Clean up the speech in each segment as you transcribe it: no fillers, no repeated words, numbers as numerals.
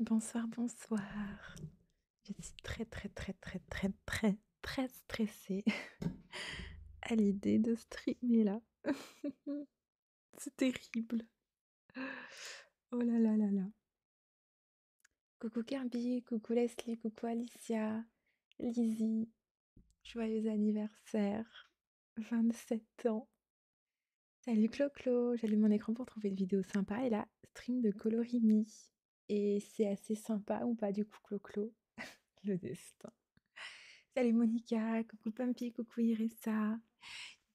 Bonsoir, bonsoir. Je suis très, très, très, très, très, très, très stressée à l'idée de streamer là. C'est terrible. Oh là là là là. Coucou Kirby, coucou Leslie, coucou Alicia, Lizzie. Joyeux anniversaire. 27 ans. Salut Clo-Clo. J'allume mon écran pour trouver une vidéo sympa et là, stream de Colorimi. Et c'est assez sympa ou pas du coup Clo-Clo? Le destin. Salut Monica, coucou Pumpy, coucou Iressa.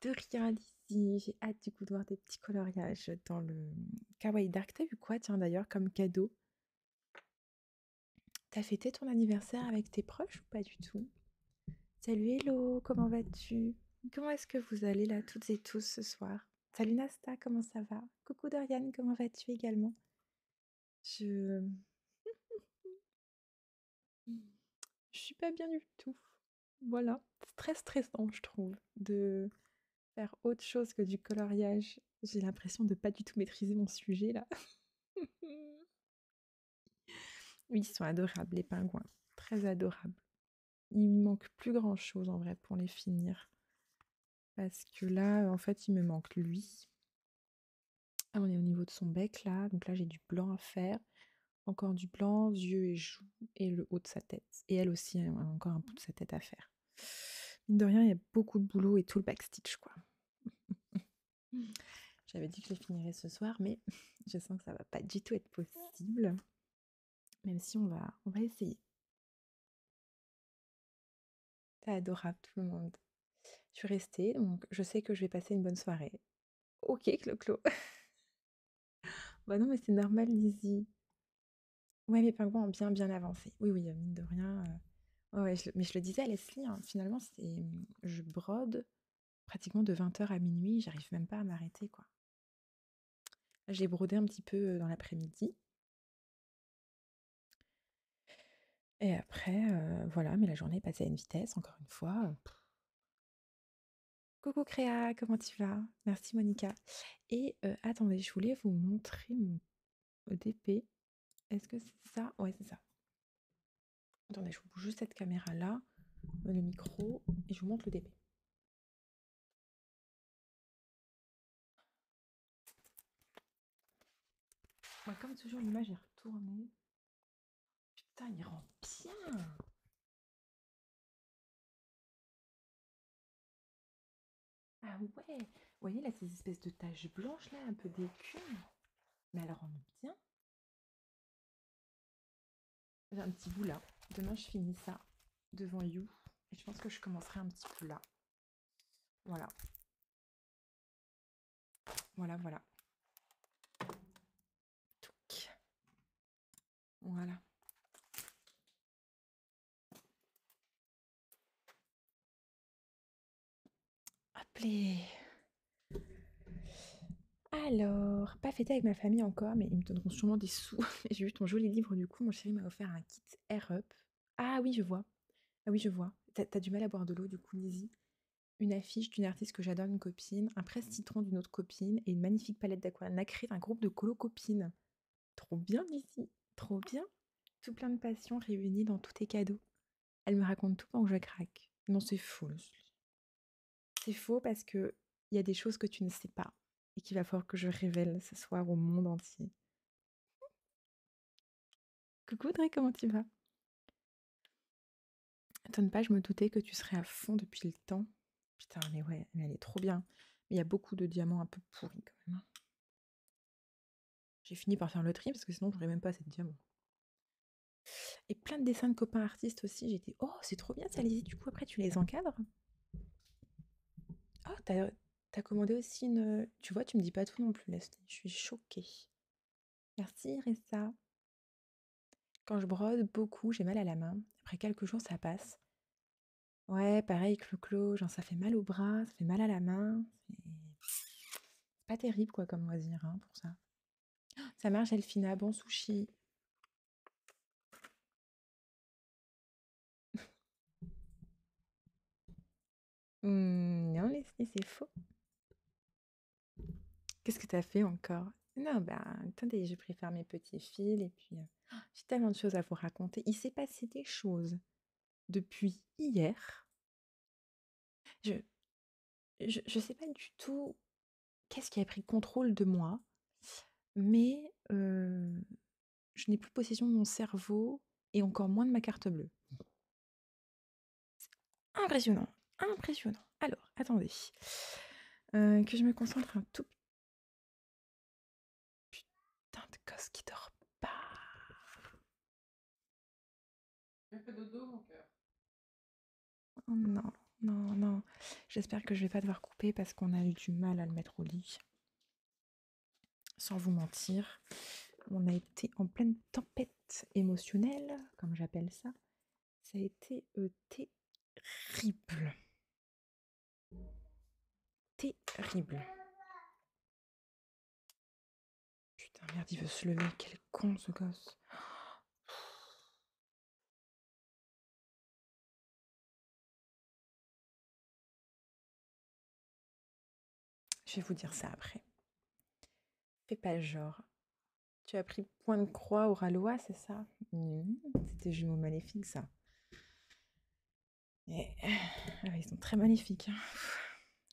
De rien Lizzie, j'ai hâte du coup de voir des petits coloriages dans le Kawaii Dark. T'as vu quoi tiens d'ailleurs comme cadeau? T'as fêté ton anniversaire avec tes proches ou pas du tout? Salut Hello, comment vas-tu? Comment est-ce que vous allez là toutes et tous ce soir? Salut Nasta, comment ça va? Coucou Dorian, comment vas-tu également? Je... Je suis pas bien du tout. Voilà, c'est très stressant je trouve de faire autre chose que du coloriage. J'ai l'impression de pas du tout maîtriser mon sujet là. Oui, ils sont adorables les pingouins, très adorables. Il me manque plus grand chose en vrai pour les finir. Parce que là, en fait, il me manque lui. Ah, on est au niveau de son bec là, donc là j'ai du blanc à faire. Encore du blanc, yeux et joues, et le haut de sa tête. Et elle aussi a encore un bout de sa tête à faire. Mine de rien, il y a beaucoup de boulot et tout le backstitch quoi. J'avais dit que je les finirais ce soir, mais je sens que ça va pas du tout être possible. Même si on va essayer. C'est adorable tout le monde. Je suis restée, donc je sais que je vais passer une bonne soirée. Ok, Clo-Clo. Bah non, mais c'est normal, Lizzie. Ouais, mes pingouins ont bien bien avancé. Oui, oui, mine de rien. Ouais, mais je le disais à Leslie, hein, finalement, je brode pratiquement de 20h à minuit, j'arrive même pas à m'arrêter, quoi. J'ai brodé un petit peu dans l'après-midi. Et après, voilà, mais la journée est passée à une vitesse, encore une fois. Coucou Créa, comment tu vas? Merci Monica. Et attendez, je voulais vous montrer mon DP. Est-ce que c'est ça? Ouais, c'est ça. Attendez, je vous bouge juste cette caméra-là, le micro, et je vous montre le DP. Ouais, comme toujours, l'image est retournée. Putain, il rend bien! Ah ouais! Vous voyez là, ces espèces de taches blanches là, un peu d'écume. Mais elle rend bien. J'ai un petit bout là. Demain, je finis ça devant You. Et je pense que je commencerai un petit peu là. Voilà. Voilà, voilà. Touc. Voilà. Appelez. Alors, pas fêté avec ma famille encore, mais ils me donneront sûrement des sous. J'ai vu ton joli livre du coup, mon chéri m'a offert un kit Air Up. Ah oui, je vois. Ah oui, je vois. T'as du mal à boire de l'eau du coup, Lizzie. Une affiche d'une artiste que j'adore, une copine, un presse-citron d'une autre copine et une magnifique palette d'aquarelle nacrée d'un groupe de colo-copines. Trop bien, Lizzie. Trop bien. Tout plein de passions réunies dans tous tes cadeaux. Elle me raconte tout pendant que je craque. Non, c'est faux, Leslie. C'est faux parce que il y a des choses que tu ne sais pas et qu'il va falloir que je révèle ce soir au monde entier. Coucou Audrey, comment tu vas? Étonne pas, je me doutais que tu serais à fond depuis le temps. Putain, mais ouais, mais elle est trop bien. Mais il y a beaucoup de diamants un peu pourris quand même, hein. J'ai fini par faire le tri parce que sinon j'aurais même pas assez de diamants. Et plein de dessins de copains artistes aussi. J'étais, oh, c'est trop bien ça, Lizzie. Du coup, après, tu les encadres? Oh, t'as commandé aussi une. Tu vois, tu me dis pas tout non plus, Leslie. Je suis choquée. Merci, Ressa. Quand je brode beaucoup, j'ai mal à la main. Après quelques jours, ça passe. Ouais, pareil, clo-clo, genre ça fait mal au bras, ça fait mal à la main. C'est pas terrible, quoi, comme loisir, hein, pour ça. Ça marche, Elfina, bon sushi. Non, Leslie, c'est faux. Qu'est-ce que t'as fait encore? Non, bah, attendez, je préfère mes petits fils et puis j'ai tellement de choses à vous raconter. Il s'est passé des choses depuis hier. Je, je sais pas du tout qu'est-ce qui a pris contrôle de moi, mais je n'ai plus possession de mon cerveau et encore moins de ma carte bleue. Impressionnant, impressionnant. Alors, attendez, que je me concentre un tout putain de gosse qui dort pas. J'ai fait dodo, mon cœur. Oh non, non, non. J'espère que je vais pas devoir couper parce qu'on a eu du mal à le mettre au lit. Sans vous mentir, on a été en pleine tempête émotionnelle, comme j'appelle ça. Ça a été terrible. Terrible. Putain, merde, il veut se lever. Quel con ce gosse. Je vais vous dire ça après. Fais pas genre. Tu as pris point de croix au Ralois, c'est ça? C'était jumeaux maléfiques, ça. Et... ils sont très maléfiques. Hein.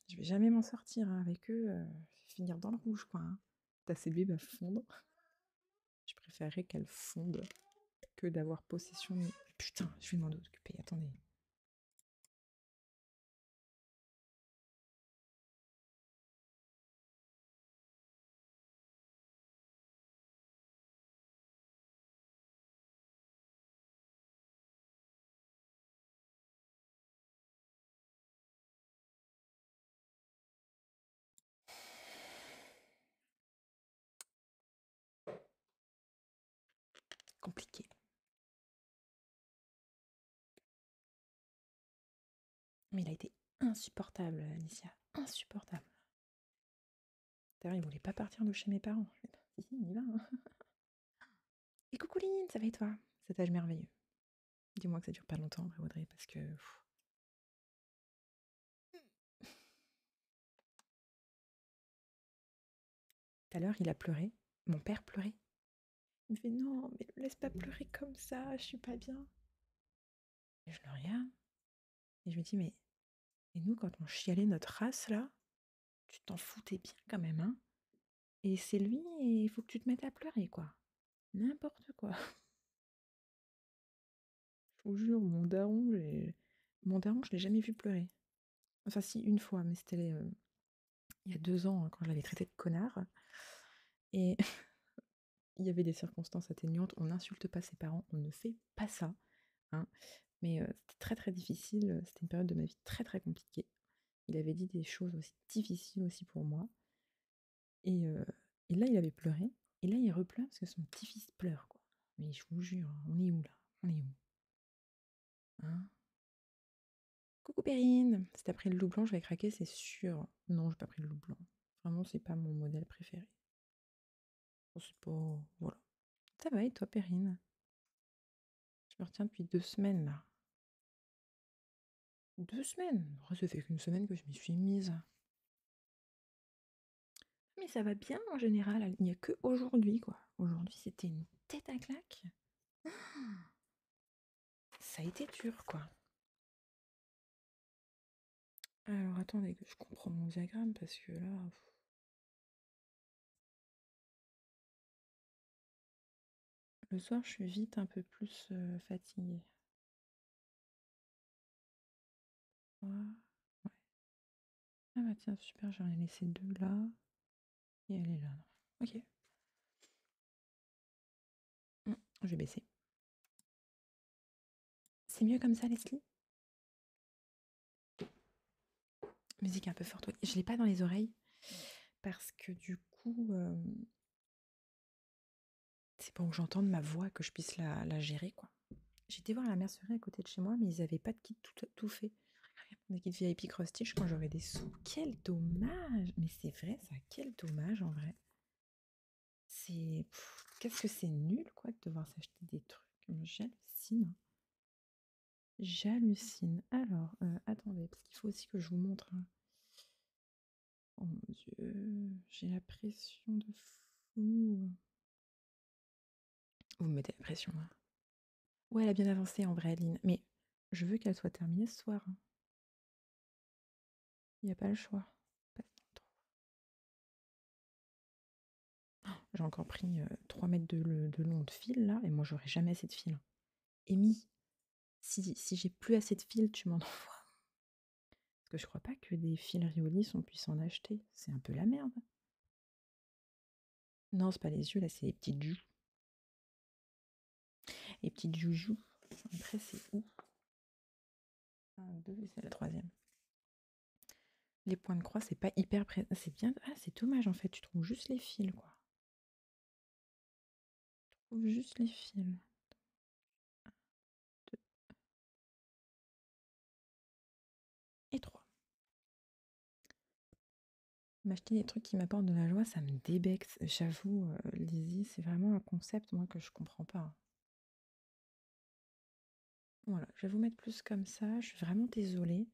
Je vais jamais m'en sortir hein, avec eux. Je vais finir dans le rouge, quoi. Hein. Ta CB va fondre. Je préférerais qu'elle fonde que d'avoir possession de... Putain, je vais m'en occuper. Attendez. Compliqué. Mais il a été insupportable, Alicia. Insupportable. D'ailleurs, il voulait pas partir de chez mes parents. Si, si, il y va. Hein. Et coucou Lynn, ça va et toi? Cet âge merveilleux. Dis-moi que ça dure pas longtemps, après Audrey, parce que... Tout à l'heure, il a pleuré. Mon père pleurait. Il me fait non, mais ne laisse pas pleurer comme ça, je suis pas bien. Et je le regarde. Et je me dis, mais et nous, quand on chialait notre race, là, tu t'en foutais bien quand même, hein. Et c'est lui, et il faut que tu te mettes à pleurer, quoi. N'importe quoi. Je vous jure, mon daron, je l'ai jamais vu pleurer. Enfin, si, une fois, mais c'était il y a 2 ans, hein, quand je l'avais traité de connard. Et il y avait des circonstances atténuantes. On n'insulte pas ses parents, on ne fait pas ça. Hein. Mais c'était très très difficile. C'était une période de ma vie très très compliquée. Il avait dit des choses aussi difficiles aussi pour moi. Et, euh, et là, il avait pleuré. Et là, il repleure parce que son petit-fils pleure, quoi. Mais je vous jure, hein, on est où là? On est où? Hein? Coucou Perrine! Si t'as pris le loup blanc, je vais craquer, c'est sûr. Non, j'ai pas pris le loup blanc. Vraiment, c'est pas mon modèle préféré. Oh, c'est pas... Voilà. Ça va et toi, Perrine? Je me retiens depuis 2 semaines, là. 2 semaines? Oh, ça fait qu'une semaine que je m'y suis mise. Mais ça va bien en général, il n'y a que aujourd'hui, quoi. Aujourd'hui, c'était une tête à claque. Ça a été dur, quoi. Alors, attendez que je comprends mon diagramme, parce que là... Le soir, je suis vite un peu plus fatiguée. Ouais. Ouais. Ah bah tiens, super, j'en ai laissé 2 là. Et elle est là. Ok. Je vais baisser. C'est mieux comme ça, Leslie? Musique un peu forte. Oui. Je l'ai pas dans les oreilles. Parce que du coup, c'est pour que j'entende ma voix, que je puisse la gérer, quoi. J'étais voir la mercerie à côté de chez moi, mais ils avaient pas de kit tout fait. Des kits VIP cross-stitch quand j'aurais des sous. Quel dommage! Mais c'est vrai, ça, quel dommage en vrai. C'est. Qu'est-ce que c'est nul, quoi, de devoir s'acheter des trucs. J'hallucine. J'hallucine. Alors, attendez, parce qu'il faut aussi que je vous montre. Hein. Oh mon dieu, j'ai la pression de fou. Ouh. Vous me mettez la pression, là. Ouais, elle a bien avancé en vrai, Aline, mais je veux qu'elle soit terminée ce soir, hein. Il y a pas le choix. Pas trop. J'ai encore pris 3 mètres de long de fil là, et moi j'aurai jamais assez de fil, hein. Amy, si j'ai plus assez de fil, tu m'en envoies. Parce que je crois pas que des fils Riolis on puisse en acheter. C'est un peu la merde. Non, c'est pas les yeux, là, c'est les petites joues. Les petites joujoux. Après, c'est où? Un, deux, c'est la troisième. Les points de croix, c'est pas hyper c'est bien. Ah, c'est dommage en fait, tu trouves juste les fils, quoi. Tu trouves juste les fils. Deux et trois. M'acheter des trucs qui m'apportent de la joie, ça me débexe. J'avoue, Lizzie, c'est vraiment un concept, moi, que je comprends pas. Voilà, je vais vous mettre plus comme ça. Je suis vraiment désolée.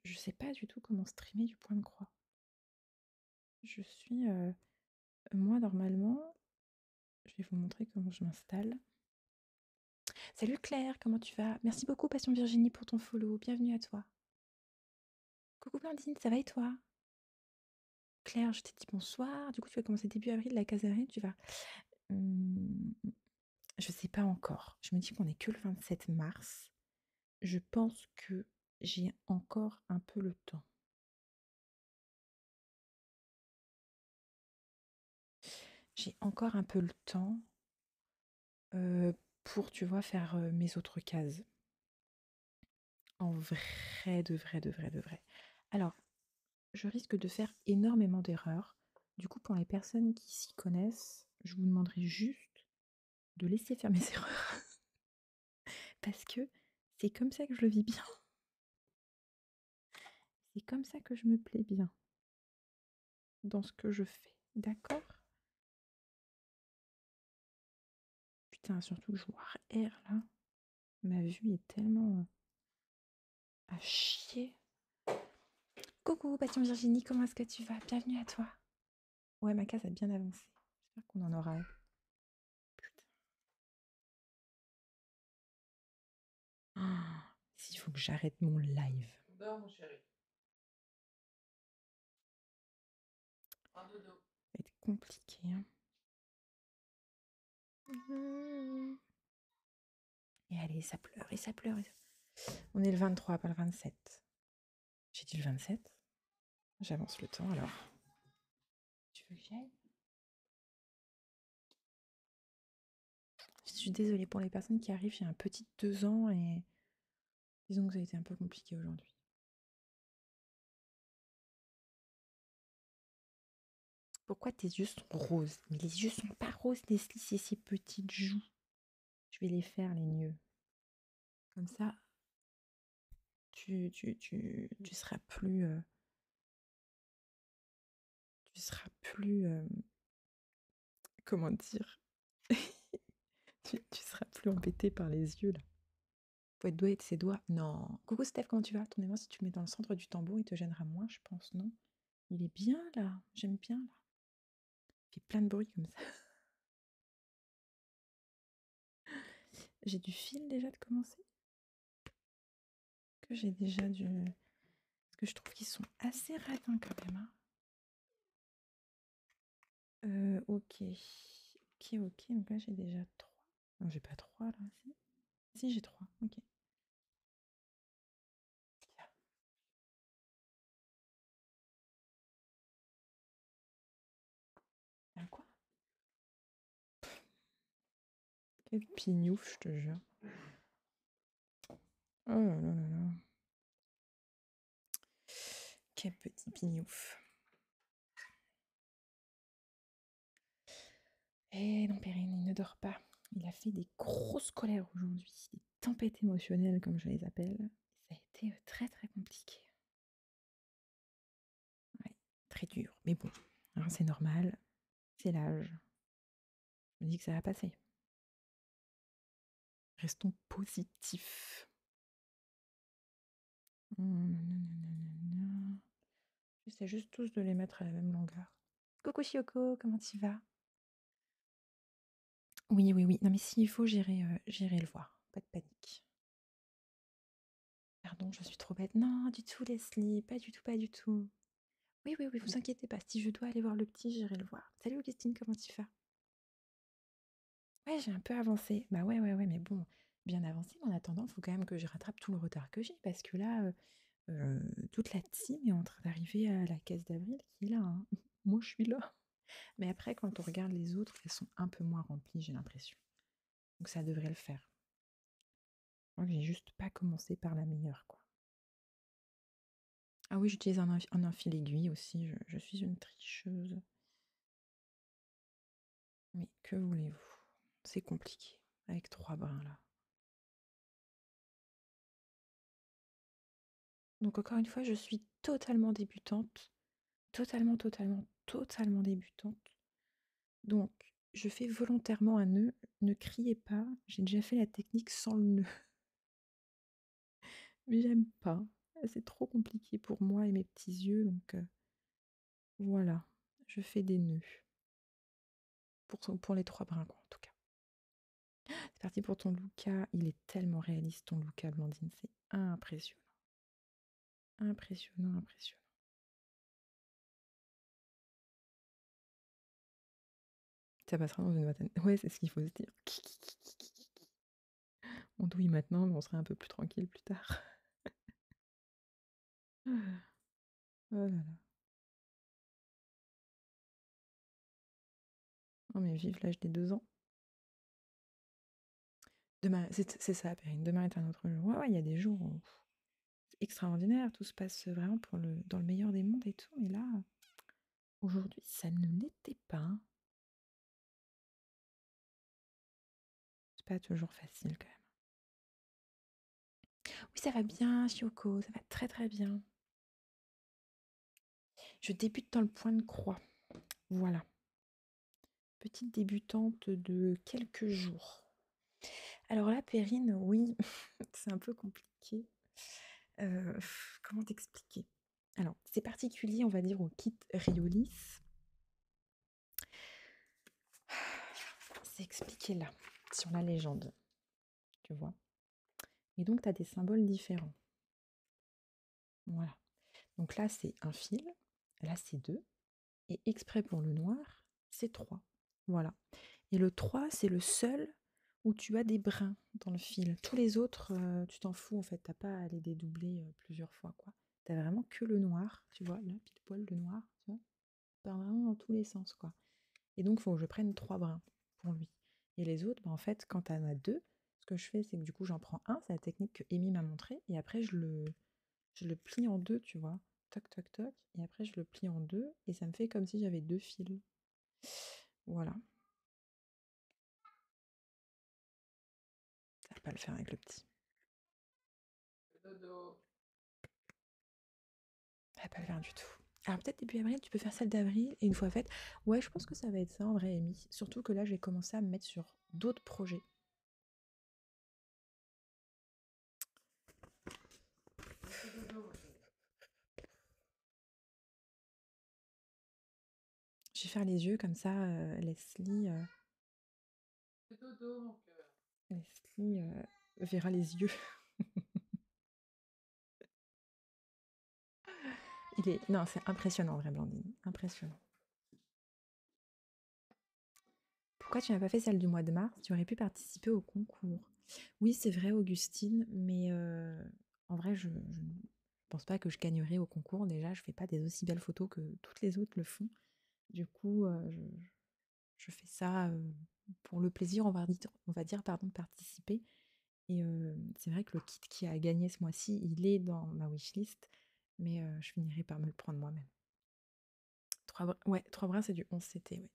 Je sais pas du tout comment streamer du point de croix. Je suis. Moi, normalement, je vais vous montrer comment je m'installe. Salut Claire, comment tu vas? Merci beaucoup, Passion Virginie, pour ton follow. Bienvenue à toi. Coucou Blandine, ça va et toi? Claire, je t'ai dit bonsoir. Du coup, tu vas commencer début avril la caserne. Tu vas. Hum, je sais pas encore. Je me dis qu'on est que le 27 mars. Je pense que j'ai encore un peu le temps. J'ai encore un peu le temps pour, tu vois, faire mes autres cases. En vrai, de vrai, de vrai, de vrai. Alors, je risque de faire énormément d'erreurs. Du coup, pour les personnes qui s'y connaissent, je vous demanderai juste de laisser faire mes erreurs. Parce que c'est comme ça que je le vis bien. C'est comme ça que je me plais bien dans ce que je fais. D'accord? Putain, surtout que je vois R là. Ma vue est tellement à chier. Coucou, Passion Virginie, comment est-ce que tu vas? Bienvenue à toi. Ouais, ma case a bien avancé. J'espère qu'on en aura. Putain. Ah, s'il faut que j'arrête mon live. Dors, mon chéri. Un dodo. Ça va être compliqué, hein. Et allez, ça pleure, et ça pleure. On est le 23, pas le 27. J'ai dit le 27. J'avance le temps alors. Tu veux que j'aille? Je suis désolée pour les personnes qui arrivent, j'ai un petit 2 ans et disons que ça a été un peu compliqué aujourd'hui. Pourquoi tes yeux sont roses? Mais les yeux sont pas roses, Leslie, c'est ces petites joues. Je vais les faire, les yeux. Comme ça, tu seras plus... tu seras plus... comment dire? tu seras plus embêté par les yeux, là. Faut être doué de ses doigts. Non. Coucou Steph, comment tu vas? Ton aimant, si tu le mets dans le centre du tambour, il te gênera moins, je pense, non? Il est bien, là. J'aime bien, là. Il fait plein de bruit comme ça. J'ai du fil déjà de commencer? Que j'ai déjà du... Parce que je trouve qu'ils sont assez radins quand même, hein. Ok. Ok. Donc là, j'ai déjà 3. Non, j'ai pas 3 là. Si, si j'ai 3. Ok. Ah, quoi? Quel pignouf, je te jure. Oh là là là là. Quel petit pignouf. Et non, Perrine, il ne dort pas. Il a fait des grosses colères aujourd'hui, des tempêtes émotionnelles comme je les appelle. Ça a été très très compliqué. Ouais, très dur. Mais bon, hein, c'est normal, c'est l'âge. Je me dis que ça va passer. Restons positifs. J'essaie juste tous de les mettre à la même longueur. Coucou Chioko, comment tu vas? Oui, oui, oui. Non, mais s'il faut, j'irai le voir. Pas de panique. Pardon, je suis trop bête. Non, du tout, Leslie. Pas du tout, pas du tout. Oui, oui, oui, vous inquiétez pas. Si je dois aller voir le petit, j'irai le voir. Salut Augustine, comment tu vas? Ouais, j'ai un peu avancé. Bah ouais, ouais, ouais, mais bon, bien avancé. Mais en attendant, il faut quand même que je rattrape tout le retard que j'ai. Parce que là, toute la team est en train d'arriver à la caisse d'avril qui est là, hein. Moi, je suis là. Mais après, quand on regarde les autres, elles sont un peu moins remplies, j'ai l'impression. Donc ça devrait le faire. Je crois que j'ai juste pas commencé par la meilleure, quoi. Ah oui, j'utilise un fil aiguille aussi, je suis une tricheuse. Mais que voulez-vous? C'est compliqué, avec 3 brins là. Donc encore une fois, je suis totalement débutante. Totalement, totalement, totalement débutante. Donc, je fais volontairement un nœud. Ne criez pas, j'ai déjà fait la technique sans le nœud. Mais j'aime pas. C'est trop compliqué pour moi et mes petits yeux, donc voilà. Je fais des nœuds. Pour les 3 brins, quoi, en tout cas. C'est parti pour ton Luca. Il est tellement réaliste, ton Luca, Blandine. C'est impressionnant. Impressionnant, impressionnant. Ça passera dans une vingtaine. Ouais, c'est ce qu'il faut se dire. On douille maintenant, mais on sera un peu plus tranquille plus tard. Oh là là. Oh, mais vive l'âge des 2 ans. Demain, c'est ça, Perrine. Demain est un autre jour. Ouais, ouais, il y a des jours où c'est extraordinaire. Tout se passe vraiment dans le meilleur des mondes et tout. Mais là, aujourd'hui, ça ne l'était pas, hein. C'est pas toujours facile quand même. Oui, ça va bien, Chioko. Ça va très très bien. Je débute dans le point de croix. Voilà. Petite débutante de quelques jours. Alors là, Perrine, oui, c'est un peu compliqué. Comment t'expliquer? Alors, c'est particulier, on va dire, au kit Riolis. C'est expliqué là, sur la légende, tu vois. Et donc, tu as des symboles différents. Voilà. Donc là, c'est un fil, là, c'est 2, et exprès pour le noir, c'est 3. Voilà. Et le 3, c'est le seul où tu as des brins dans le fil. Tous les autres, tu t'en fous en fait, t'as pas à les dédoubler plusieurs fois, quoi. T'as vraiment que le noir, tu vois, là, pile poil le noir, tu vois. Part vraiment dans tous les sens, quoi. Et donc, il faut que je prenne 3 brins pour lui. Et les autres, bah, en fait, quand t'en as 2, ce que je fais, c'est que du coup, j'en prends un, c'est la technique que Amy m'a montrée, et après, je le plie en deux, tu vois. Toc, toc, toc, et après, je le plie en deux, et ça me fait comme si j'avais 2 fils. Voilà. Ça va pas le faire avec le petit. Ça va pas le faire du tout. Alors peut-être début avril, tu peux faire celle d'avril et une fois faite. Ouais, je pense que ça va être ça en vrai, Amy. Surtout que là, j'ai commencé à me mettre sur d'autres projets. Je vais faire les yeux comme ça, Leslie. Leslie verra les yeux. Non, c'est impressionnant, en vrai, Blandine. Impressionnant. Pourquoi tu n'as pas fait celle du mois de mars? Tu aurais pu participer au concours. Oui, c'est vrai, Augustine, mais en vrai, je ne pense pas que je gagnerai au concours. Déjà, je fais pas des aussi belles photos que toutes les autres le font. Du coup, je fais ça pour le plaisir, on va dire pardon, de participer. Et c'est vrai que le kit qui a gagné ce mois-ci, il est dans ma wishlist, mais je finirai par me le prendre moi-même. 3 brins, c'est du 11 CT, oui.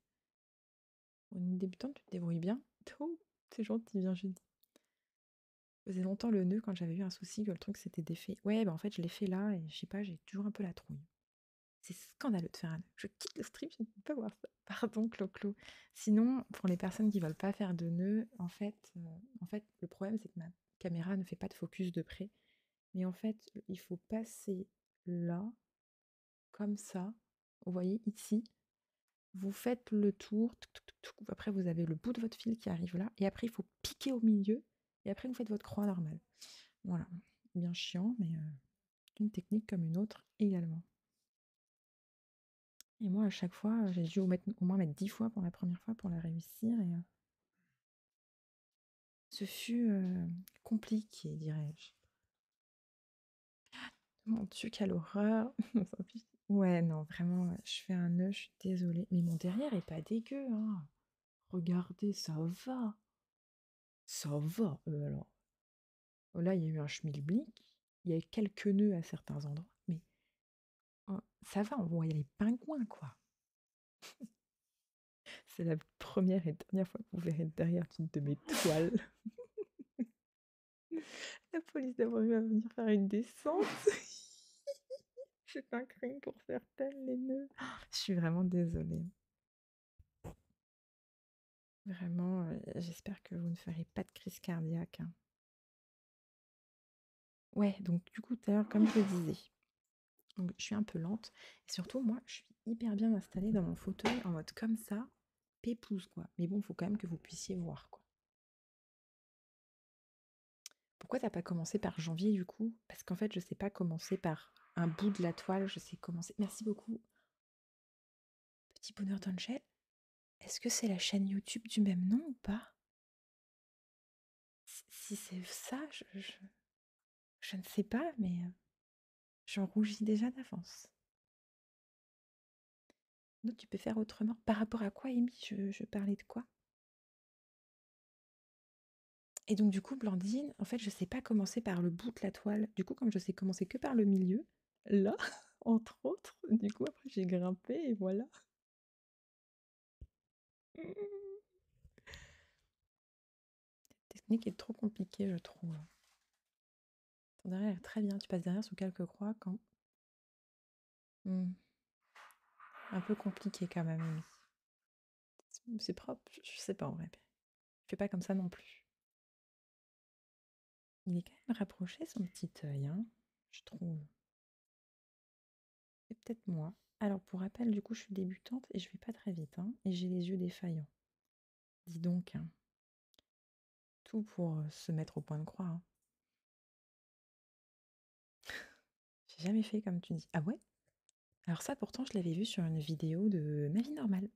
Pour une débutante, tu te débrouilles bien. Oh, c'est gentil, bien jeudi. Ça faisait longtemps le nœud quand j'avais eu un souci que le truc s'était défait. Ouais, bah en fait, je l'ai fait là et je sais pas, j'ai toujours un peu la trouille. C'est scandaleux de faire un nœud. Je quitte le stream, je ne peux pas voir ça. Pardon, Clo-Clo. Sinon, pour les personnes qui veulent pas faire de nœud, en fait, le problème, c'est que ma caméra ne fait pas de focus de près. Mais en fait, il faut passer là, comme ça. Vous voyez, ici. vous faites le tour, touc, touc, touc, touc, après vous avez le bout de votre fil qui arrive là, et après il faut piquer au milieu, et après vous faites votre croix normale. Voilà, bien chiant, mais une technique comme une autre également. Et moi, à chaque fois, j'ai dû au moins mettre 10 fois pour la première fois pour la réussir, et ce fut compliqué, dirais-je. Mon Dieu, quelle horreur! Ouais, non, vraiment, je fais un nœud, je suis désolée. Mais mon derrière est pas dégueu, hein. Regardez, ça va. Ça va, alors. Oh, là, il y a eu un schmilblick. Il y a eu quelques nœuds à certains endroits, mais ça va, on voit les pingouins, quoi. C'est la première et dernière fois que vous verrez derrière d'une de mes toiles. La police d'avoir eu à venir faire une descente. C'est un crime pour certaines, les nœuds. Je suis vraiment désolée. Vraiment, j'espère que vous ne ferez pas de crise cardiaque, hein. Ouais, donc du coup, tout à l'heure, comme je le disais, donc je suis un peu lente. Et surtout, moi, je suis hyper bien installée dans mon fauteuil en mode comme ça, pépouze, quoi. Mais bon, il faut quand même que vous puissiez voir, quoi. Pourquoi t'as pas commencé par janvier, du coup? Parce qu'en fait, je sais pas commencer par un bout de la toile, je sais commencer. Merci beaucoup. Petit bonheur d'Angel, est-ce que c'est la chaîne YouTube du même nom ou pas? Si c'est ça, je ne sais pas, mais j'en rougis déjà d'avance. Non, tu peux faire autrement. Par rapport à quoi, Amy? Je parlais de quoi? Et donc, du coup, Blandine, en fait, je sais pas commencer par le bout de la toile. Du coup, comme je sais commencer que par le milieu, là, entre autres, du coup, après, j'ai grimpé et voilà. Cette technique est trop compliquée, je trouve. Ton derrière est très bien. Tu passes derrière sous quelques croix quand... Un peu compliqué quand même, Amy. C'est propre, je sais pas en vrai. Je fais pas comme ça non plus. Il est quand même rapproché, son petit œil, hein, je trouve. C'est peut-être moi. Alors, pour rappel, du coup, je suis débutante et je vais pas très vite, hein, et j'ai les yeux défaillants. Dis donc, hein. Tout pour se mettre au point de croix, hein. J'ai jamais fait comme tu dis. Ah ouais? Alors ça, pourtant, je l'avais vu sur une vidéo de Ma vie normale.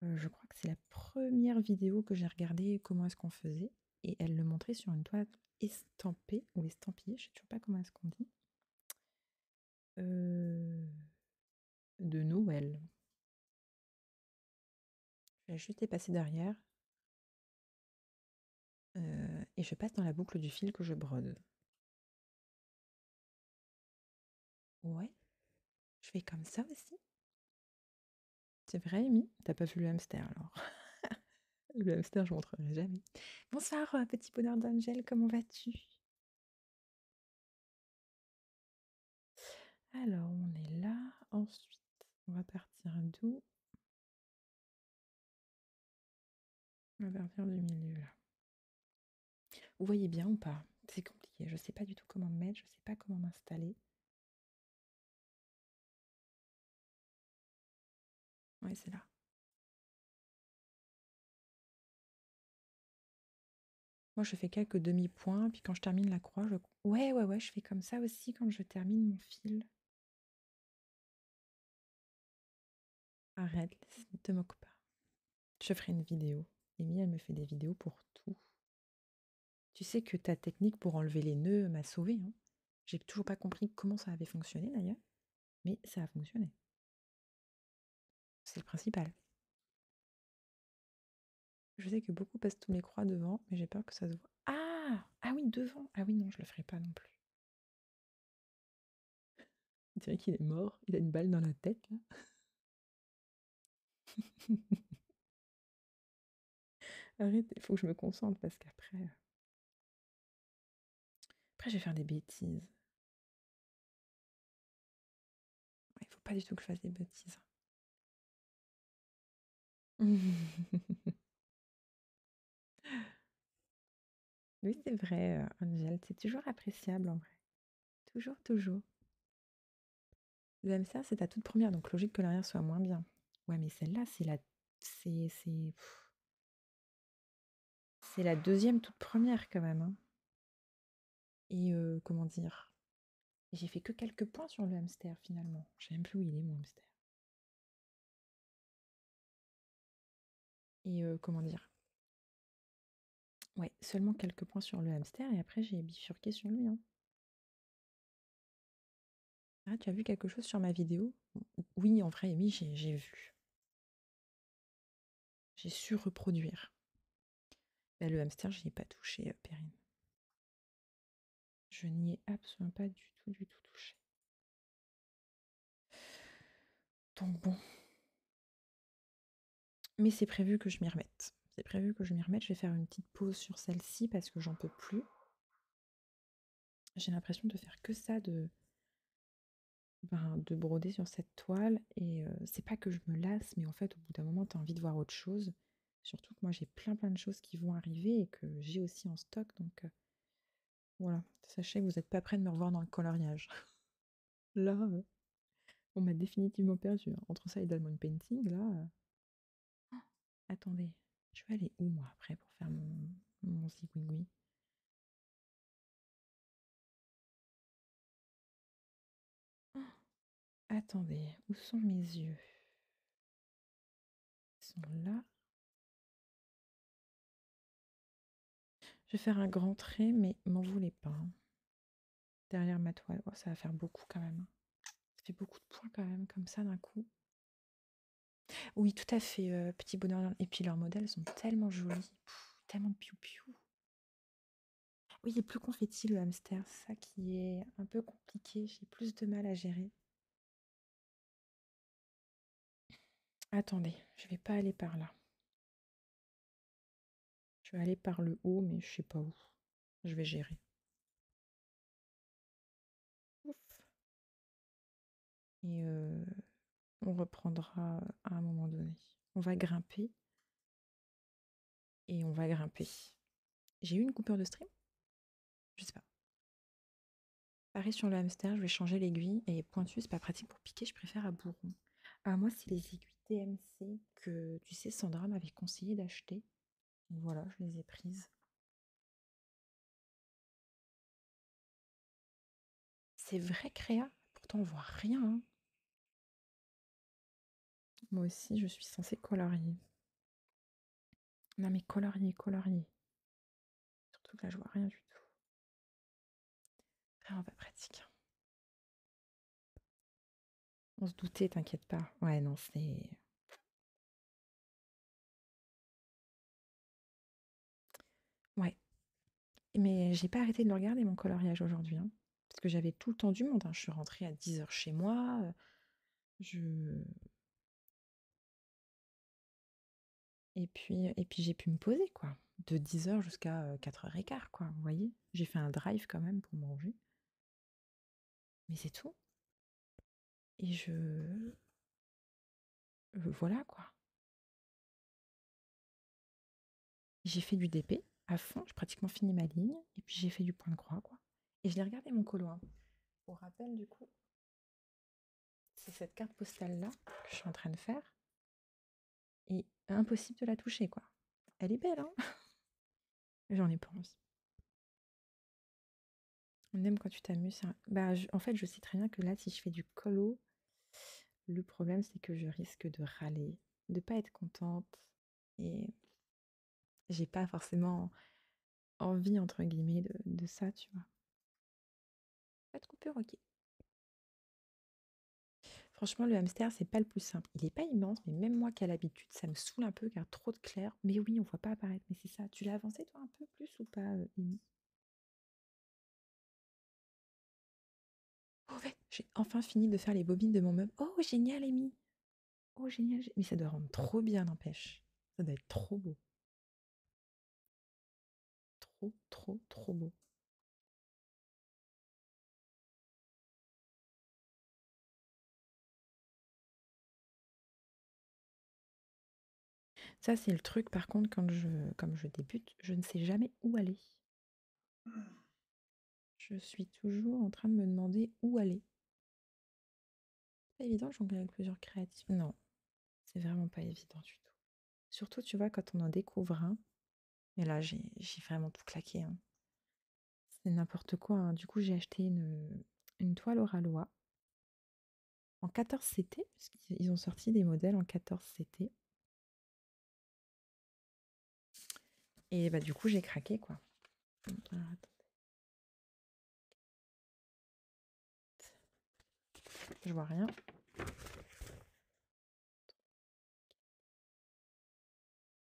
Je crois que c'est la première vidéo que j'ai regardée, comment est-ce qu'on faisait, et elle le montrait sur une toile estampée, ou estampillée, je sais toujours pas comment est-ce qu'on dit, de Noël. Je vais juste y passer derrière, et je passe dans la boucle du fil que je brode. Ouais, je fais comme ça aussi. C'est vrai, Amy? T'as pas vu le hamster alors? Le hamster, je montrerai jamais. Bonsoir, petit bonheur d'Angel, comment vas-tu? Alors, on est là. Ensuite, on va partir d'où? On va partir du milieu, là. Vous voyez bien ou pas? C'est compliqué, je sais pas du tout comment me mettre, je sais pas comment m'installer. Ouais, c'est là. Moi, je fais quelques demi-points, puis quand je termine la croix, je... Ouais, ouais, ouais, je fais comme ça aussi quand je termine mon fil. Arrête, ne te moque pas. Je ferai une vidéo. Amy, elle me fait des vidéos pour tout. Tu sais que ta technique pour enlever les nœuds m'a sauvée, hein. J'ai toujours pas compris comment ça avait fonctionné d'ailleurs, mais ça a fonctionné. C'est le principal. Je sais que beaucoup passent tous les croix devant, mais j'ai peur que ça se voit. Ah! Ah oui, devant! Ah oui, non, je le ferai pas non plus. On dirait qu'il est mort, il a une balle dans la tête, là. Arrête, il faut que je me concentre parce qu'après... Après, je vais faire des bêtises. Il faut pas du tout que je fasse des bêtises. Oui, c'est vrai, Angel, c'est toujours appréciable en vrai. Toujours, toujours. Le hamster, c'est ta toute première, donc logique que l'arrière soit moins bien. Ouais, mais celle-là, c'est c'est la deuxième toute première quand même, hein. Et comment dire? J'ai fait que quelques points sur le hamster finalement. Je sais même plus où il est mon hamster. Et comment dire? Ouais, seulement quelques points sur le hamster et après j'ai bifurqué sur lui, hein. Ah, tu as vu quelque chose sur ma vidéo? Oui, en vrai, Amy, j'ai vu. J'ai su reproduire. Bah, le hamster, je n'y ai pas touché, Perrine. Je n'y ai absolument pas du tout touché. Donc bon. Mais c'est prévu que je m'y remette. C'est prévu que je m'y remette. Je vais faire une petite pause sur celle-ci parce que j'en peux plus. J'ai l'impression de faire que ça, de broder sur cette toile. Et c'est pas que je me lasse, mais en fait, au bout d'un moment, tu as envie de voir autre chose. Surtout que moi, j'ai plein de choses qui vont arriver et que j'ai aussi en stock. Donc voilà, sachez que vous n'êtes pas prêts de me revoir dans le coloriage. Là, on m'a définitivement perdu, hein. Entre ça et Diamond Painting, là. Attendez, je vais aller où moi après pour faire mon zigouigoui? Attendez, où sont mes yeux? Ils sont là. Je vais faire un grand trait, mais m'en voulez pas, hein. Derrière ma toile. Oh, ça va faire beaucoup quand même, hein. Ça fait beaucoup de points quand même, comme ça d'un coup. Oui, tout à fait, petit bonheur. Et puis leurs modèles sont tellement jolis. Tellement de piou-piou. Oui, il est plus confetti le hamster. C'est ça qui est un peu compliqué. J'ai plus de mal à gérer. Attendez, je vais pas aller par là. Je vais aller par le haut, mais je sais pas où. Je vais gérer. Ouf. Et on reprendra à un moment donné. On va grimper et on va grimper. J'ai eu une coupure de stream? Je sais pas. Pareil sur le hamster, je vais changer l'aiguille et pointu, c'est pas pratique pour piquer, je préfère à bourron. Ah, moi, c'est les aiguilles TMC que, tu sais, Sandra m'avait conseillé d'acheter. Donc voilà, je les ai prises. C'est vrai, Créa. Pourtant, on voit rien, hein. Moi aussi, je suis censée colorier. Non, mais colorier. Surtout que là, je vois rien du tout. Vraiment pas pratique. On se doutait, t'inquiète pas. Ouais, non, c'est... Ouais. Mais j'ai pas arrêté de le regarder, mon coloriage, aujourd'hui, hein. Parce que j'avais tout le temps du monde, hein. Je suis rentrée à 10 heures chez moi. Je... Et puis j'ai pu me poser, quoi. De 10 heures jusqu'à 4h15, quoi. Vous voyez? J'ai fait un drive quand même pour manger. Mais c'est tout. Et voilà, quoi. J'ai fait du DP à fond. J'ai pratiquement fini ma ligne. Et puis j'ai fait du point de croix, quoi. Et je l'ai regardé, mon colo, hein. Pour rappel, du coup, c'est cette carte postale-là que je suis en train de faire. Et impossible de la toucher, quoi. Elle est belle, hein? J'en ai pas envie. On aime quand tu t'amuses, hein. Bah, en fait, je sais très bien que là, si je fais du colo, le problème, c'est que je risque de râler, de pas être contente. Et j'ai pas forcément envie, entre guillemets, de ça, tu vois. Pas de coupure, ok. Franchement, le hamster, c'est pas le plus simple. Il est pas immense, mais même moi qui a l'habitude, ça me saoule un peu car trop de clair. Mais oui, on voit pas apparaître. Mais c'est ça. Tu l'as avancé, toi, un peu plus ou pas, Amy? Oh, ouais, j'ai enfin fini de faire les bobines de mon meuble. Oh, génial, Amy! Oh, génial! Mais ça doit rendre trop bien, n'empêche. Ça doit être trop beau. Trop beau. Ça, c'est le truc, par contre, comme je débute, je ne sais jamais où aller. Je suis toujours en train de me demander où aller. C'est pas évident de jongler avec plusieurs créatifs. Non, C'est vraiment pas évident du tout. Surtout, tu vois, quand on en découvre un, et là, j'ai vraiment tout claqué, hein. C'est n'importe quoi, hein. Du coup, j'ai acheté une toile Oralois en 14 CT, parce qu'ils ont sorti des modèles en 14 CT. Et bah, du coup, j'ai craqué, quoi. Alors, attends, je vois rien.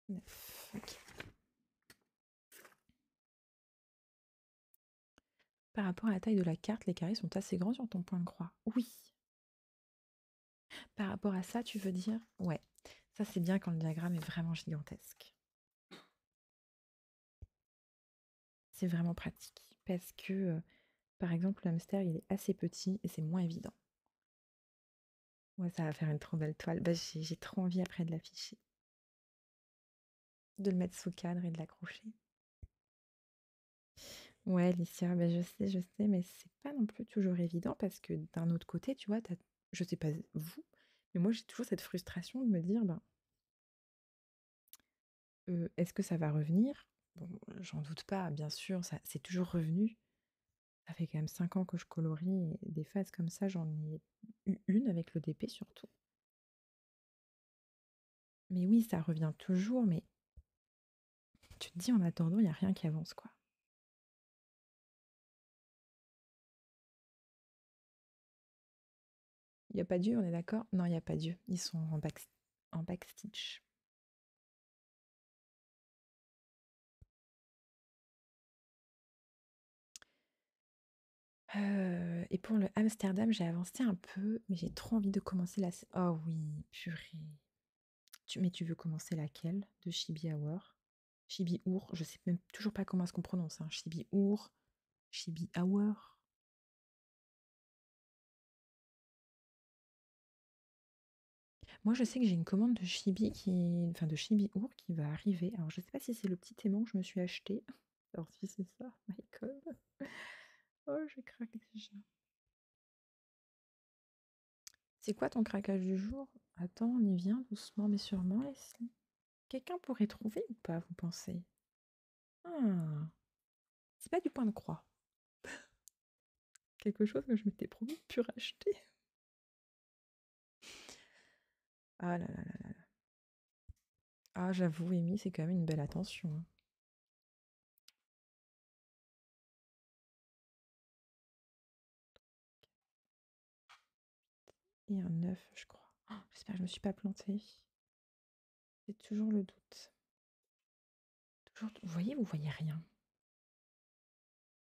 Neuf, ok. Par rapport à la taille de la carte, les carrés sont assez grands sur ton point de croix. Oui. Par rapport à ça, tu veux dire? Ouais. Ça, c'est bien quand le diagramme est vraiment gigantesque. C'est vraiment pratique. Parce que, par exemple, le hamster, il est assez petit et c'est moins évident. Ouais, ça va faire une trop belle toile. Bah, j'ai trop envie après de l'afficher. De le mettre sous cadre et de l'accrocher. Ouais, Alicia, bah, je sais, mais c'est pas non plus toujours évident parce que d'un autre côté, tu vois, je sais pas vous, mais moi j'ai toujours cette frustration de me dire, ben, est-ce que ça va revenir? Bon, j'en doute pas, bien sûr, ça, c'est toujours revenu. Ça fait quand même 5 ans que je colorie et des phases comme ça, j'en ai eu une avec le DP surtout. Mais oui, ça revient toujours, mais tu te dis en attendant, il n'y a rien qui avance, quoi. Il n'y a pas Dieu, on est d'accord? Non, il n'y a pas Dieu. Ils sont en backstitch. Et pour le Amsterdam, j'ai avancé un peu, mais j'ai trop envie de commencer la oh oui, purée. Mais tu veux commencer laquelle? De Chibi Hour? Chibi Hour, je sais même toujours pas comment est-ce qu'on prononce, hein. Chibi Hour, Chibi Hour. Moi, je sais que j'ai une commande de enfin de Chibi Hour qui va arriver. Alors, je sais pas si c'est le petit aimant que je me suis acheté. Alors, si c'est ça, my god. Oh, je craque déjà. C'est quoi ton craquage du jour? Attends, on y vient doucement mais sûrement, Leslie. Quelqu'un pourrait trouver ou pas, vous pensez? Ah, c'est pas du point de croix. Quelque chose que je m'étais promis de plus racheter. Ah là là là là. Ah, j'avoue, Amy, c'est quand même une belle attention, hein. Et un 9, je crois. Oh, j'espère que je me suis pas plantée. C'est toujours le doute. Toujours... vous voyez rien.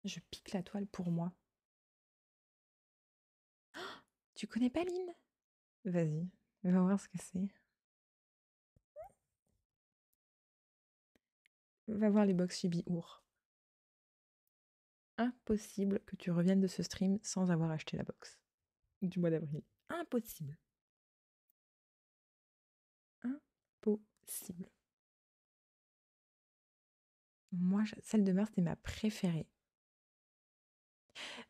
Je pique la toile pour moi. Tu connais pas Lynn? Vas-y, va voir ce que c'est. Va voir les box Chibi Our. Impossible que tu reviennes de ce stream sans avoir acheté la box du mois d'avril. Impossible. Impossible. Moi, celle de mars, c'était ma préférée.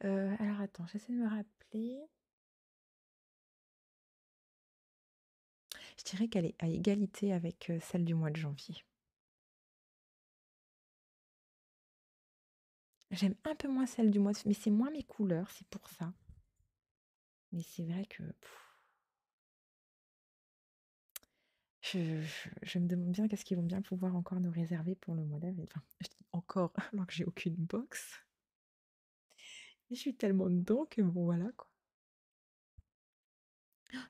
Alors attends, j'essaie de me rappeler. Je dirais qu'elle est à égalité avec celle du mois de janvier. J'aime un peu moins celle du mois de... Mais c'est moins mes couleurs, c'est pour ça. Mais c'est vrai que... je me demande bien qu'est-ce qu'ils vont bien pouvoir encore nous réserver pour le mois d'avril. Enfin, je dis encore, alors que j'ai aucune box. Et je suis tellement dedans que bon, voilà, quoi.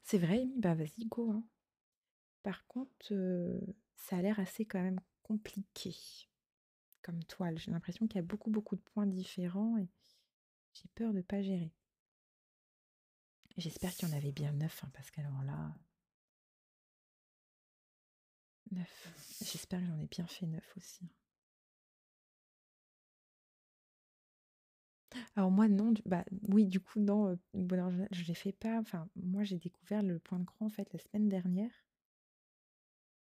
C'est vrai, Amy, bah vas-y, go, hein. Par contre, ça a l'air assez quand même compliqué comme toile. J'ai l'impression qu'il y a beaucoup, beaucoup de points différents et j'ai peur de pas gérer. J'espère qu'il y en avait bien 9, hein, parce qu'alors là, 9. J'espère que j'en ai bien fait 9 aussi, hein. Alors moi non, bah oui, du coup non, bonheur je l'ai fait pas. Enfin, moi j'ai découvert le point de croix en fait la semaine dernière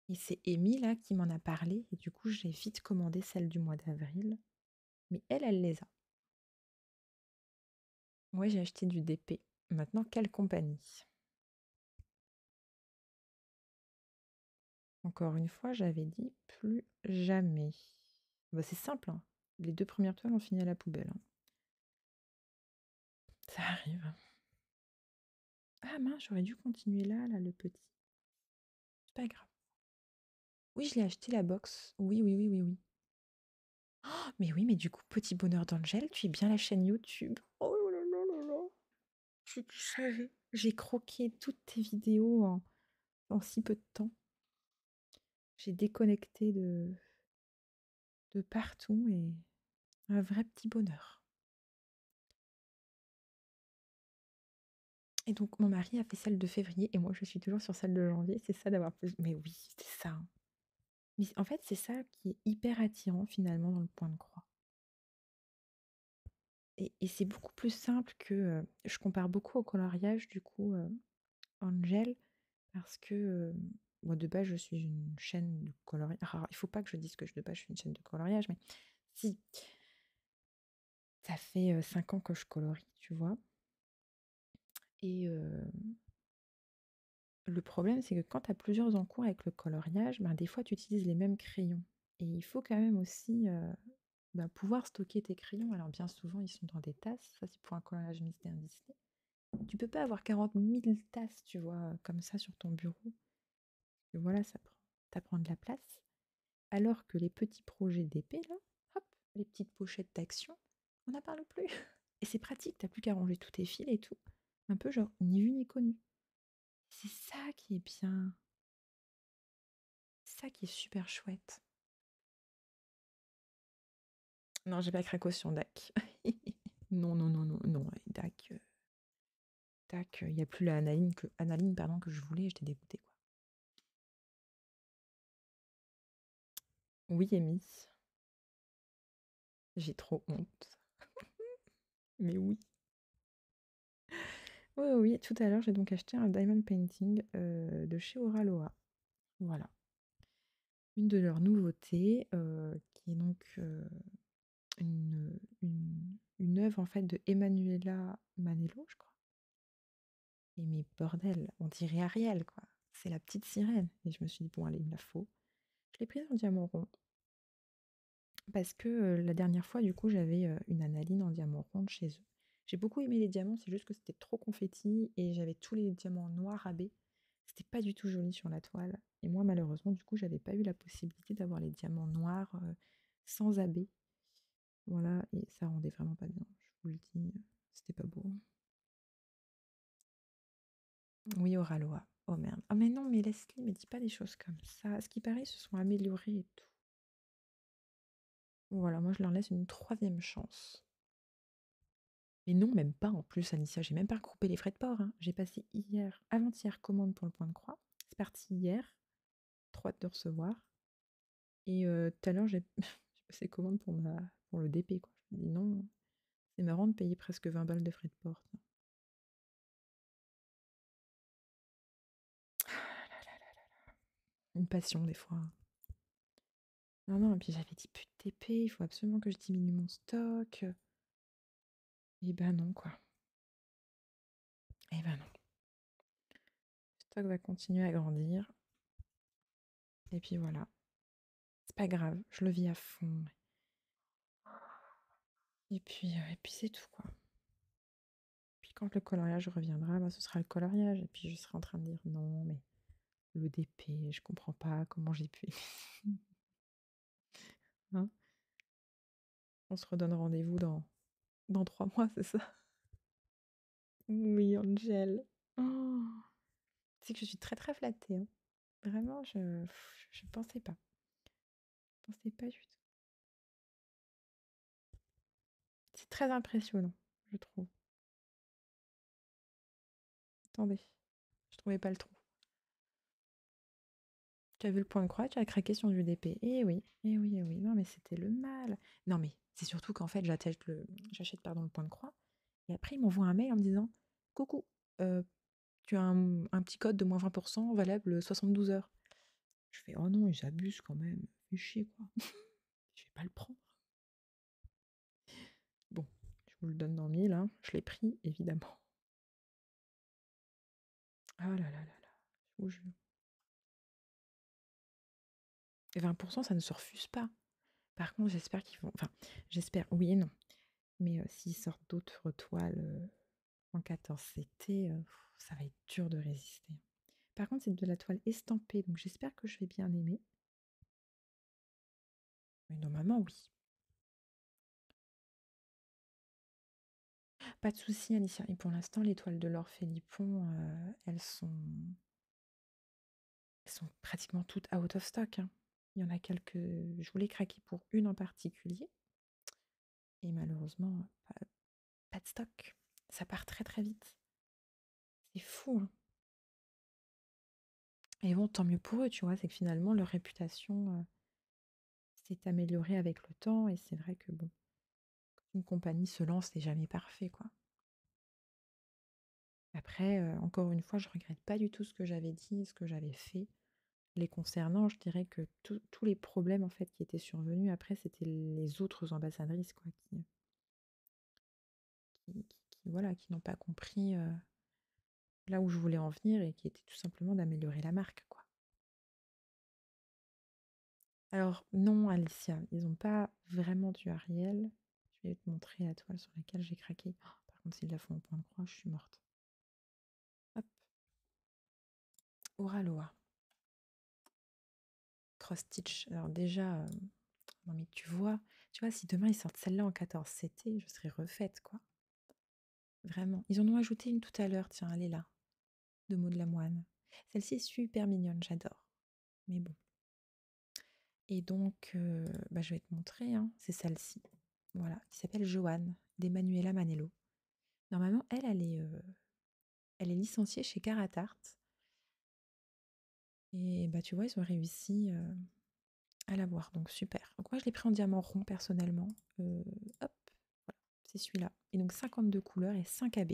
et c'est Amy là qui m'en a parlé et du coup j'ai vite commandé celle du mois d'avril. Mais elle les a. Moi j'ai acheté du DP. Maintenant, quelle compagnie? Encore une fois, j'avais dit plus jamais. Bah, c'est simple, hein. Les 2 premières toiles ont fini à la poubelle, hein. Ça arrive. Ah mince, j'aurais dû continuer là, le petit. C'est pas grave. Oui, je l'ai acheté la box. Oui, oui, oui, oui, oui. Oh, mais oui, mais du coup, Petit Bonheur d'Angel, tu es bien la chaîne YouTube. Oh là là là là. Si tu savais. J'ai croqué toutes tes vidéos en si peu de temps. J'ai déconnecté de partout et un vrai petit bonheur. Et donc, mon mari a fait celle de février et moi, je suis toujours sur celle de janvier. C'est ça d'avoir plus. Mais oui, c'est ça, hein. Mais en fait, c'est ça qui est hyper attirant finalement dans le point de croix. Et c'est beaucoup plus simple que. Je compare beaucoup au coloriage, du coup, Angel, parce que. Moi, de base, je suis une chaîne de coloriage. Alors, il faut pas que je dise que de base, je suis une chaîne de coloriage, mais si. Ça fait 5 ans que je colorie, tu vois. Et le problème, c'est que quand tu as plusieurs encours avec le coloriage, ben, des fois, tu utilises les mêmes crayons. Et il faut quand même aussi bah, pouvoir stocker tes crayons. Alors, bien souvent, ils sont dans des tasses. Ça, c'est pour un coloriage Miss Disney. Tu peux pas avoir 40 000 tasses, tu vois, comme ça sur ton bureau. Parce que voilà, ça prend de la place. Alors que les petits projets d'épée, là, hop, les petites pochettes d'action, on n'en parle plus. Et c'est pratique, t'as plus qu'à ranger tous tes fils et tout. Un peu genre ni vu ni connu. C'est ça qui est bien. C'est ça qui est super chouette. Non, j'ai pas craqué sur DAC. Non, non, non, non, non. DAC, il n'y a plus la Analine pardon, que je voulais, j'étais dégoûtée, quoi. Oui, Amy, j'ai trop honte. Mais oui. Oui, oui, oui, tout à l'heure, j'ai donc acheté un diamond painting de chez Oraloa. Voilà. Une de leurs nouveautés, qui est donc une œuvre en fait de Emanuela Manello, je crois. Et mais bordel, on dirait Ariel, quoi. C'est la petite sirène. Et je me suis dit, bon, allez, il me la faut. Je l'ai prise en diamant rond. Parce que la dernière fois, du coup, j'avais une analine en diamant rond chez eux. J'ai beaucoup aimé les diamants, c'est juste que c'était trop confetti et j'avais tous les diamants noirs à baie. C'était pas du tout joli sur la toile. Et moi, malheureusement, du coup, j'avais pas eu la possibilité d'avoir les diamants noirs sans abaie. Voilà, et ça rendait vraiment pas bien. Je vous le dis, c'était pas beau. Oui, Oraloa. Oh merde. Ah mais non, mais Leslie, me dis pas des choses comme ça. À ce qui paraît, ils se sont améliorés et tout. Voilà, moi je leur laisse une troisième chance. Et non, même pas en plus, Alicia, j'ai même pas regroupé les frais de port, hein. J'ai passé avant-hier commande pour le point de croix. C'est parti hier, trop hâte de recevoir. Et tout à l'heure, j'ai j'ai passé commande pour le DP, quoi. Je me dis non, c'est marrant de payer presque 20 balles de frais de port. Une passion des fois. Non, non, et puis j'avais dit plus de TP, il faut absolument que je diminue mon stock. Et ben non, quoi. Et ben non. Le stock va continuer à grandir. Et puis voilà. C'est pas grave, je le vis à fond. Et puis c'est tout, quoi. Puis quand le coloriage reviendra, bah, ce sera le coloriage. Et puis je serai en train de dire non, mais le DP, je comprends pas comment j'ai pu. Hein. On se redonne rendez-vous dans 3 mois, c'est ça? Oui, Angel. Oh. C'est que je suis très très flattée, hein. Vraiment, je pensais pas. Je pensais pas du tout. C'est très impressionnant, je trouve. Attendez, je trouvais pas le trou. Tu as vu le point de croix, tu as craqué sur du DP. Eh oui, eh oui, eh oui. Non, mais c'était le mal. Non, mais c'est surtout qu'en fait, j'achète pardon, le point de croix. Et après, ils m'envoient un mail en me disant coucou, euh, tu as un petit code de moins 20% valable 72 heures. Je fais oh non, ils abusent quand même. Fais chier, quoi. Je vais pas le prendre. Bon, je vous le donne dans 1000, hein. Je l'ai pris, évidemment. Ah là là là là, je vous jure. Et 20 ça ne se refuse pas. Par contre, j'espère qu'ils vont enfin, j'espère, oui et non. Mais s'ils sortent d'autres toiles, en 14 CT, ça va être dur de résister. Par contre, c'est de la toile estampée, donc j'espère que je vais bien aimer. Mais normalement, oui. Pas de souci, Alicia. Et pour l'instant, les toiles de Laure Philippon, elles sont pratiquement toutes out of stock, hein. Il y en a quelques je voulais craquer pour une en particulier et malheureusement, pas de stock. Ça part très, très vite. C'est fou, hein. Et bon, tant mieux pour eux, tu vois? C'est que finalement leur réputation, s'est améliorée avec le temps et c'est vrai que bon, quand une compagnie se lance, c'est jamais parfait, quoi. Après, encore une fois, je regrette pas du tout ce que j'avais dit et ce que j'avais fait. Les concernant, je dirais que tous les problèmes, en fait, qui étaient survenus après, c'était les autres ambassadrices, quoi, voilà, qui n'ont pas compris, là où je voulais en venir et qui était tout simplement d'améliorer la marque, quoi. Alors non, Alicia, ils n'ont pas vraiment du Ariel. Je vais te montrer la toile sur laquelle j'ai craqué. Oh, par contre, s'ils la font en point de croix, je suis morte. Hop, Oraloa, Cross Stitch. Alors déjà, non mais tu vois, si demain ils sortent celle-là en 14 CT, je serais refaite, quoi. Vraiment. Ils en ont ajouté une tout à l'heure, tiens, elle est là, de Maud Lamoine. Celle-ci est super mignonne, j'adore. Mais bon. Et donc, bah, je vais te montrer, hein, c'est celle-ci. Voilà, qui s'appelle Joanne, d'Emanuela Manello. Normalement, elle est licenciée chez Caratart. Et bah, tu vois, ils ont réussi à l'avoir, donc super. Donc moi, je l'ai pris en diamant rond personnellement. Hop, voilà, c'est celui-là. Et donc 52 couleurs et 5 AB.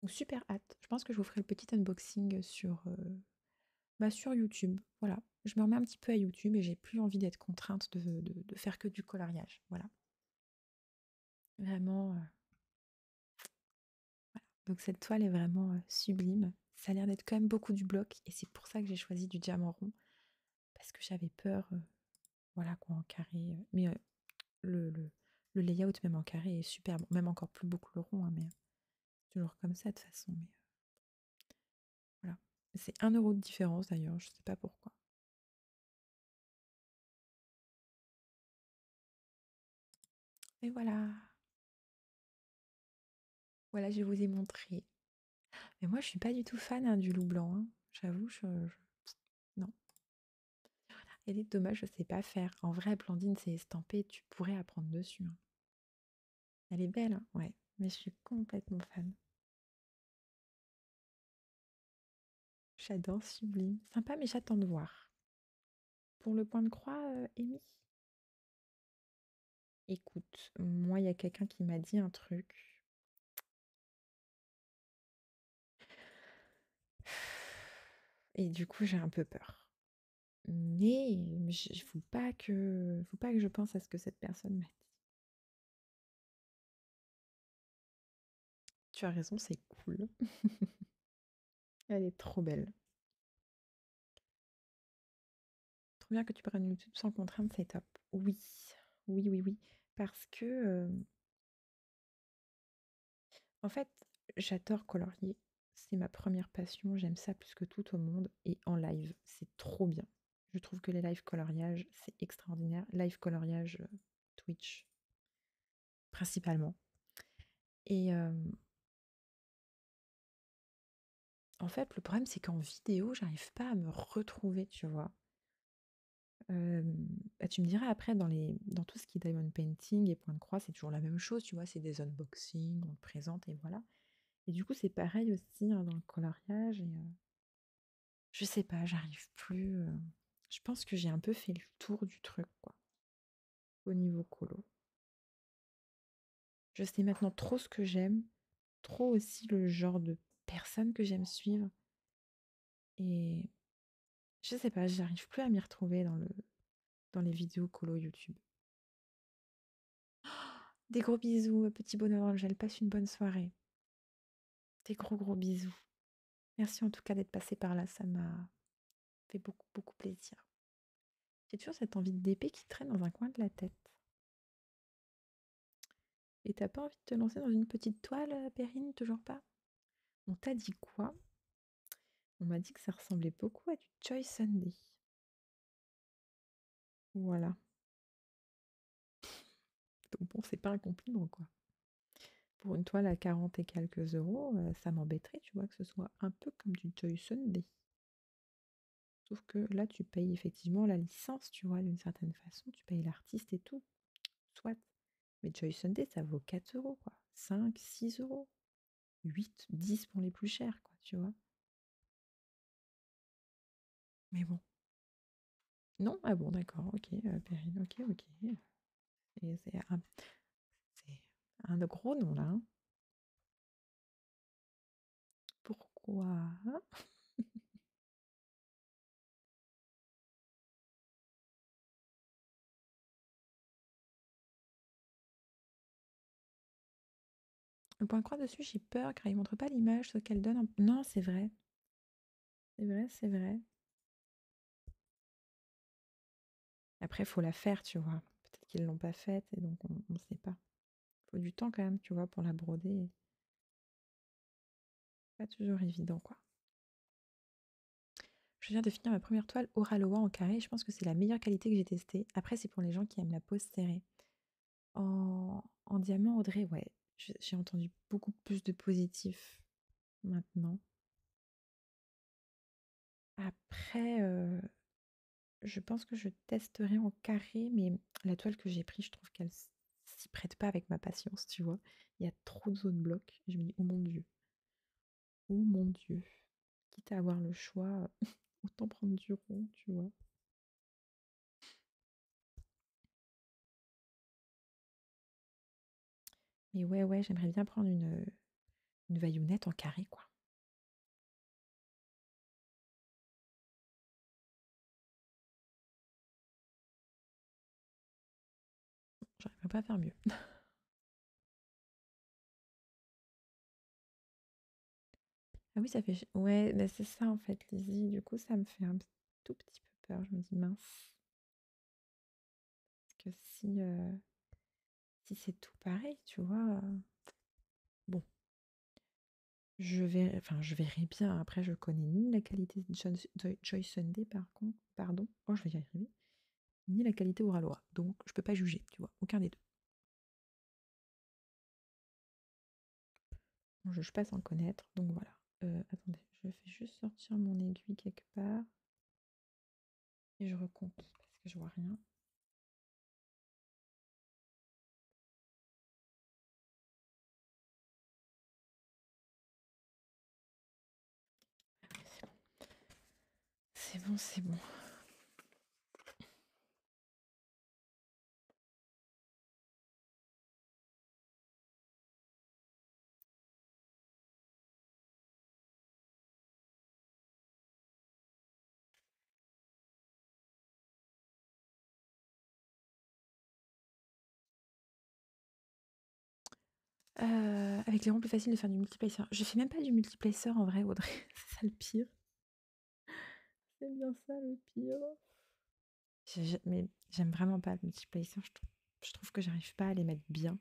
Donc super hâte. Je pense que je vous ferai le petit unboxing sur YouTube. Voilà. Je me remets un petit peu à YouTube et j'ai plus envie d'être contrainte de faire que du coloriage. Voilà. Vraiment. Voilà. Donc cette toile est vraiment sublime. Ça a l'air d'être quand même beaucoup du bloc et c'est pour ça que j'ai choisi du diamant rond. Parce que j'avais peur, voilà quoi, en carré. Mais le layout même en carré est super bon. Même encore plus beaucoup le rond, hein, mais c'est toujours comme ça de toute façon. Mais voilà. C'est 1 € de différence d'ailleurs, je sais pas pourquoi. Et voilà. Voilà, je vous ai montré. Mais moi, je suis pas du tout fan hein, du loup blanc, hein. J'avoue, non. Elle est dommage, je sais pas faire. En vrai, Blandine, c'est estampé, tu pourrais apprendre dessus, hein. Elle est belle, hein, ouais. Mais je suis complètement fan. J'adore, sublime. Sympa, mais j'attends de voir. Pour le point de croix, Amy? Écoute, moi, il y a quelqu'un qui m'a dit un truc. Et du coup, j'ai un peu peur. Mais il faut pas que je pense à ce que cette personne m'a dit. Tu as raison, c'est cool. Elle est trop belle. Trop bien que tu prennes YouTube sans contrainte, c'est top. Oui, oui, oui, oui. Parce que, en fait, j'adore colorier. C'est ma première passion, j'aime ça plus que tout au monde. Et en live, c'est trop bien. Je trouve que les live coloriage, c'est extraordinaire. Live coloriage Twitch, principalement. Et en fait, le problème, c'est qu'en vidéo, j'arrive pas à me retrouver, tu vois. Bah, tu me diras après dans tout ce qui est diamond painting et point de croix, c'est toujours la même chose, tu vois? C'est des unboxings, on te présente et voilà. Et du coup, c'est pareil aussi, hein, dans le coloriage et je sais pas, j'arrive plus, je pense que j'ai un peu fait le tour du truc, quoi, au niveau colo. Je sais maintenant trop ce que j'aime, trop aussi le genre de personne que j'aime suivre et je sais pas, j'arrive plus à m'y retrouver dans les vidéos colo YouTube. Des gros bisous, petit bonheur Angèle, passe une bonne soirée. Des gros gros bisous. Merci en tout cas d'être passé par là, ça m'a fait beaucoup, beaucoup plaisir. J'ai toujours cette envie d'épée qui traîne dans un coin de la tête. Et t'as pas envie de te lancer dans une petite toile, Perrine? Toujours pas? On t'a dit quoi? On m'a dit que ça ressemblait beaucoup à du Joy Sunday. Voilà. Donc bon, c'est pas un compliment, quoi. Pour une toile à 40 et quelques euros, ça m'embêterait, tu vois, que ce soit un peu comme du Joy Sunday. Sauf que là, tu payes effectivement la licence, tu vois, d'une certaine façon. Tu payes l'artiste et tout. Soit. Mais Joy Sunday, ça vaut 4 euros, quoi. 5, 6 euros. 8, 10 pour les plus chers, quoi, tu vois. Mais bon. Non? Ah bon, d'accord, ok, Perrine, ok, ok. Et c'est un gros nom, là, hein. Pourquoi? Le point croix dessus, j'ai peur car il montre pas l'image, ce qu'elle donne. Non, c'est vrai. C'est vrai, c'est vrai. Après, il faut la faire, tu vois. Peut-être qu'ils l'ont pas faite et donc on ne sait pas. Il faut du temps quand même, tu vois, pour la broder. Pas toujours évident, quoi. Je viens de finir ma première toile Oraloa en carré. Je pense que c'est la meilleure qualité que j'ai testée. Après, c'est pour les gens qui aiment la pose serrée. En diamant, Audrey, ouais, j'ai entendu beaucoup plus de positifs maintenant. Après, je pense que je testerai en carré, mais la toile que j'ai prise, je trouve qu'elle s'y prête pas avec ma patience, tu vois. Il y a trop de zones blocs. Je me dis, oh mon Dieu, oh mon Dieu. Quitte à avoir le choix, autant prendre du rond, tu vois. Mais ouais, ouais, j'aimerais bien prendre une vaillonnette en carré, quoi. J'arriverais pas à faire mieux. Ah oui, ça fait... Ouais, bah c'est ça en fait, Lizzie. Du coup, ça me fait un tout petit peu peur. Je me dis, mince, parce que si c'est tout pareil, tu vois. Bon, je verrai bien. Après, je connais ni la qualité de Joy Sunday, par contre, pardon. Oh, je vais y arriver. Ni la qualité Oraloa. Donc, je peux pas juger, tu vois. Aucun des deux. Bon, je pas sans connaître. Donc voilà. Attendez, je fais juste sortir mon aiguille quelque part. Et je recompte parce que je vois rien. C'est bon, c'est bon. Avec les ronds, plus facile de faire du multiplacer. Je fais même pas du multiplacer en vrai, Audrey. C'est ça le pire. C'est bien ça le pire. Mais j'aime vraiment pas le multiplacer. Je trouve que j'arrive pas à les mettre bien.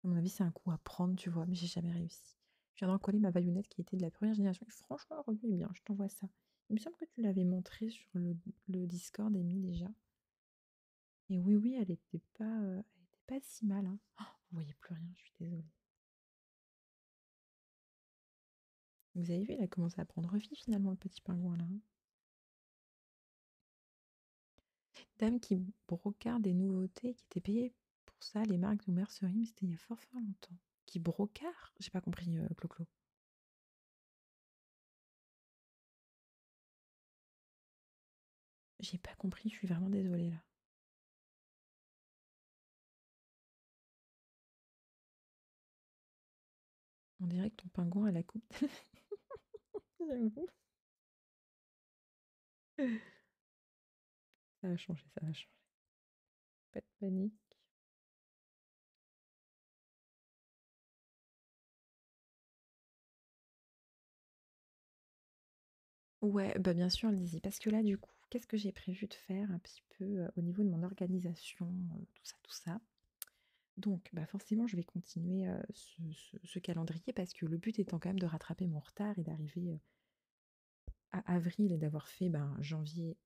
À mon avis, c'est un coup à prendre, tu vois, mais j'ai jamais réussi. Je viens de recoller ma baïonnette qui était de la première génération. Et franchement, le rendu est bien. Je t'envoie ça. Il me semble que tu l'avais montré sur le Discord, Amy, déjà. Et oui, oui, elle était pas si mal, hein. Oh, vous voyez plus rien, je suis désolée. Vous avez vu, il a commencé à prendre vie finalement, le petit pingouin là, hein. Dame qui brocarde des nouveautés, qui était payée pour ça, les marques de mercerie, mais c'était il y a fort fort longtemps. Qui brocarde? J'ai pas compris, Clo-Clo. J'ai pas compris, je suis vraiment désolée là. On dirait que ton pingouin a la coupe. J'avoue. Ça va changer, ça va changer. Pas de panique. Ouais, bah, bien sûr, allez-y. Parce que là, du coup, qu'est-ce que j'ai prévu de faire un petit peu, au niveau de mon organisation, tout ça, tout ça. Donc, bah, forcément, je vais continuer, ce calendrier parce que le but étant quand même de rattraper mon retard et d'arriver, à avril et d'avoir fait, ben, janvier,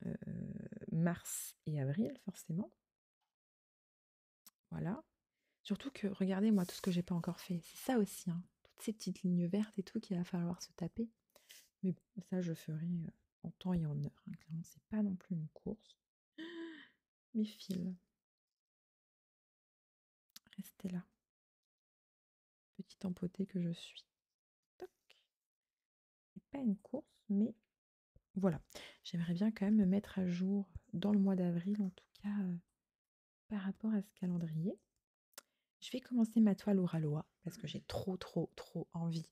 heu, mars et avril forcément, voilà. Surtout que regardez moi tout ce que j'ai pas encore fait, c'est ça aussi, hein, toutes ces petites lignes vertes et tout qu'il va falloir se taper. Mais bon, ça je ferai, en temps et en heure, hein, clairement c'est pas non plus une course. Mes fils, restez là, petite empotée que je suis. Toc. C'est pas une course, mais voilà. J'aimerais bien quand même me mettre à jour dans le mois d'avril en tout cas, par rapport à ce calendrier. Je vais commencer ma toile au Ralois parce que j'ai trop, trop, trop envie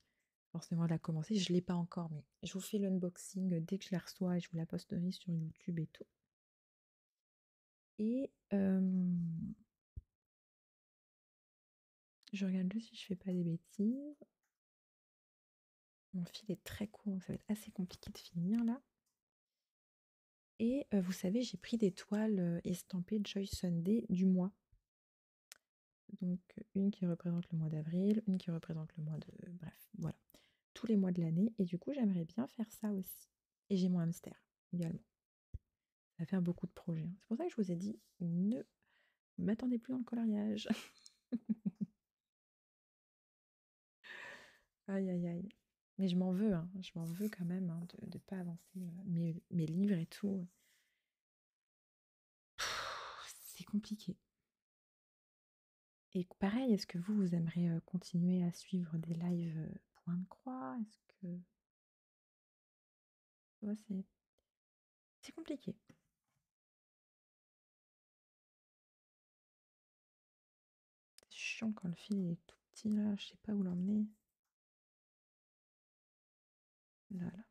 forcément de la commencer. Je ne l'ai pas encore, mais je vous fais l'unboxing dès que je la reçois et je vous la posterai sur YouTube et tout. Et je regarde juste si je fais pas des bêtises. Mon fil est très court, donc ça va être assez compliqué de finir là. Et vous savez, j'ai pris des toiles estampées Joy Sunday du mois. Donc une qui représente le mois d'avril, une qui représente le mois de... Bref, voilà. Tous les mois de l'année. Et du coup, j'aimerais bien faire ça aussi. Et j'ai mon hamster également. Ça va faire beaucoup de projets, hein. C'est pour ça que je vous ai dit, ne m'attendez plus dans le coloriage. Aïe, aïe, aïe. Mais je m'en veux, hein. Je m'en veux quand même, hein, de ne pas avancer mes livres et tout. C'est compliqué. Et pareil, est-ce que vous aimeriez continuer à suivre des lives point de croix? Est-ce que... Ouais, c'est compliqué. C'est chiant quand le fil est tout petit là, je sais pas où l'emmener. Là, là.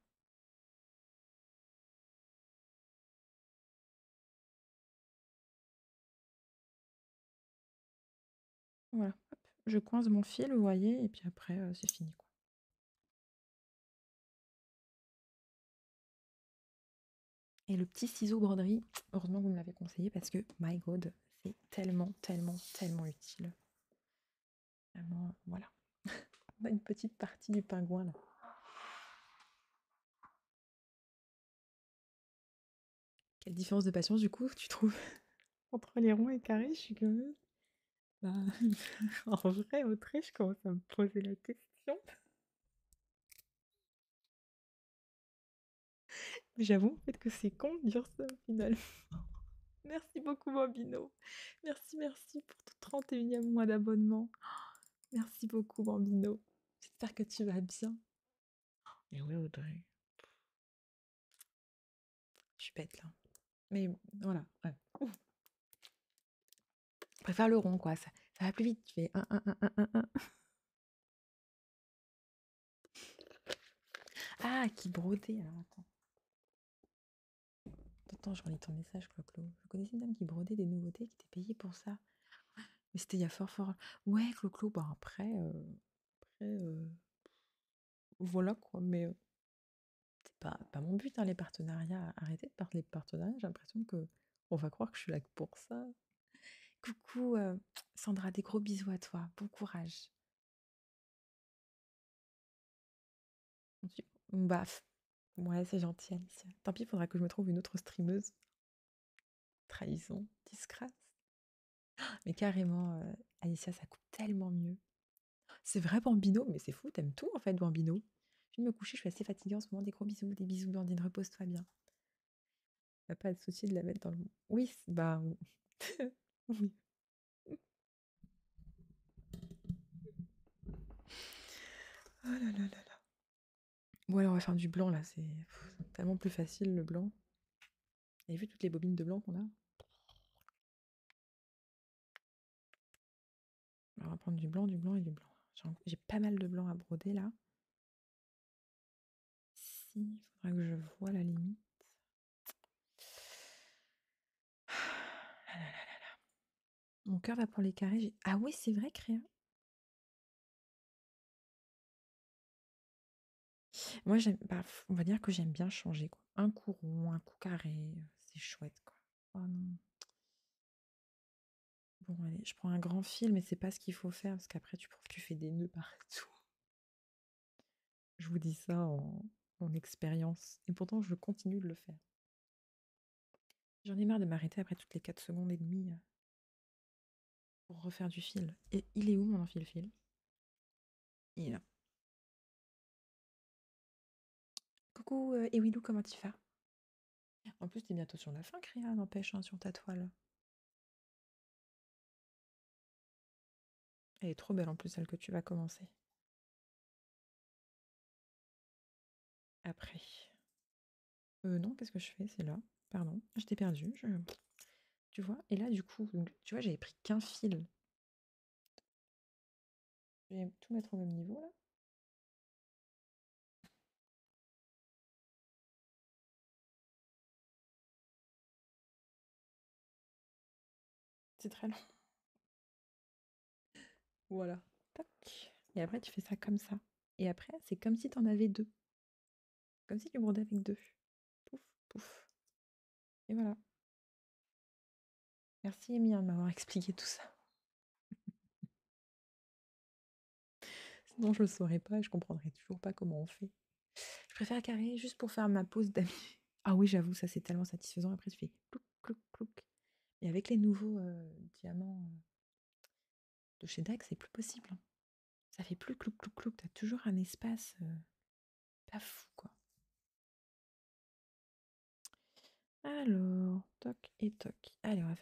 Voilà, hop, je coince mon fil, vous voyez, et puis après, c'est fini, quoi. Et le petit ciseau broderie, heureusement que vous me l'avez conseillé parce que, my God, c'est tellement, tellement, tellement utile. Vraiment, voilà. On a une petite partie du pingouin là. Quelle différence de patience du coup tu trouves entre les ronds et carrés? Je suis curieuse. Bah, en vrai, Autriche, je commence à me poser la question. J'avoue, peut-être que c'est con de dire ça au final. Merci beaucoup, Bambino. Merci, merci pour ton 31e mois d'abonnement. Merci beaucoup, Bambino. J'espère que tu vas bien. Et ouais, Audrey. Je suis bête là. Mais voilà, ouais. Je préfère le rond, quoi. Ça va plus vite. Tu fais un. Ah, qui brodait. Alors, attends. Attends, je relis ton message, Clo-Clo. Je connaissais une dame qui brodait des nouveautés qui était payée pour ça. Mais c'était il y a fort, fort. Ouais, Clo-Clo, bah après, voilà quoi. Mais c'est pas mon but, hein, les partenariats. Arrêtez de parler de partenariats. J'ai l'impression que on va croire que je suis là que pour ça. Coucou, Sandra, des gros bisous à toi. Bon courage. Baf. Ouais, c'est gentil, Alicia. Tant pis, il faudra que je me trouve une autre streameuse. Trahison, disgrâce. Mais carrément, Alicia, ça coupe tellement mieux. C'est vrai, Bambino, mais c'est fou, t'aimes tout en fait, Bambino. Je viens de me coucher, je suis assez fatiguée en ce moment. Des bisous, Blandine, repose-toi bien. Y a pas de souci de la mettre dans le. Oui, bah. Oui. Oh là là là là. Bon, alors on va faire du blanc là, c'est tellement plus facile le blanc. Vous avez vu toutes les bobines de blanc qu'on a? Alors, on va prendre du blanc et du blanc. J'ai pas mal de blanc à broder là. Si, il faudra que je vois la limite. Ah là là là là. Mon cœur va pour les carrés. Ah oui, c'est vrai, Créa. Moi, on va dire que j'aime bien changer, quoi. Un coup rond, un coup carré, c'est chouette, quoi. Oh non. Bon, allez, je prends un grand fil, mais c'est pas ce qu'il faut faire parce qu'après, tu fais des nœuds partout. Je vous dis ça en expérience. Et pourtant, je continue de le faire. J'en ai marre de m'arrêter après toutes les 4 secondes et demie pour refaire du fil. Et il est où mon enfile-fil? Il est là. Coucou, Ewilou, comment tu vas? En plus, t'es bientôt sur la fin, Créa, n'empêche, hein, sur ta toile. Elle est trop belle en plus, celle que tu vas commencer. Après. Non, qu'est-ce que je fais? C'est là. Pardon, je t'ai perdu. Tu vois? Et là, du coup, donc, tu vois, j'avais pris qu'un fil. Je vais tout mettre au même niveau, là. C'est très long. Voilà. Tac. Et après, tu fais ça comme ça. Et après, c'est comme si t'en avais deux. Comme si tu brodais avec deux. Pouf, pouf. Et voilà. Merci, Amy, de m'avoir expliqué tout ça. Sinon, je ne saurais pas et je comprendrais toujours pas comment on fait. Je préfère carré juste pour faire ma pause d'amis. Ah oui, j'avoue, ça c'est tellement satisfaisant. Après, tu fais clouc, clouc, clouc. Et avec les nouveaux diamants de chez DAG, c'est plus possible, hein. Ça fait plus clouc, clouc, clouc. T'as toujours un espace pas fou, quoi. Alors, toc et toc. Allez, on va faire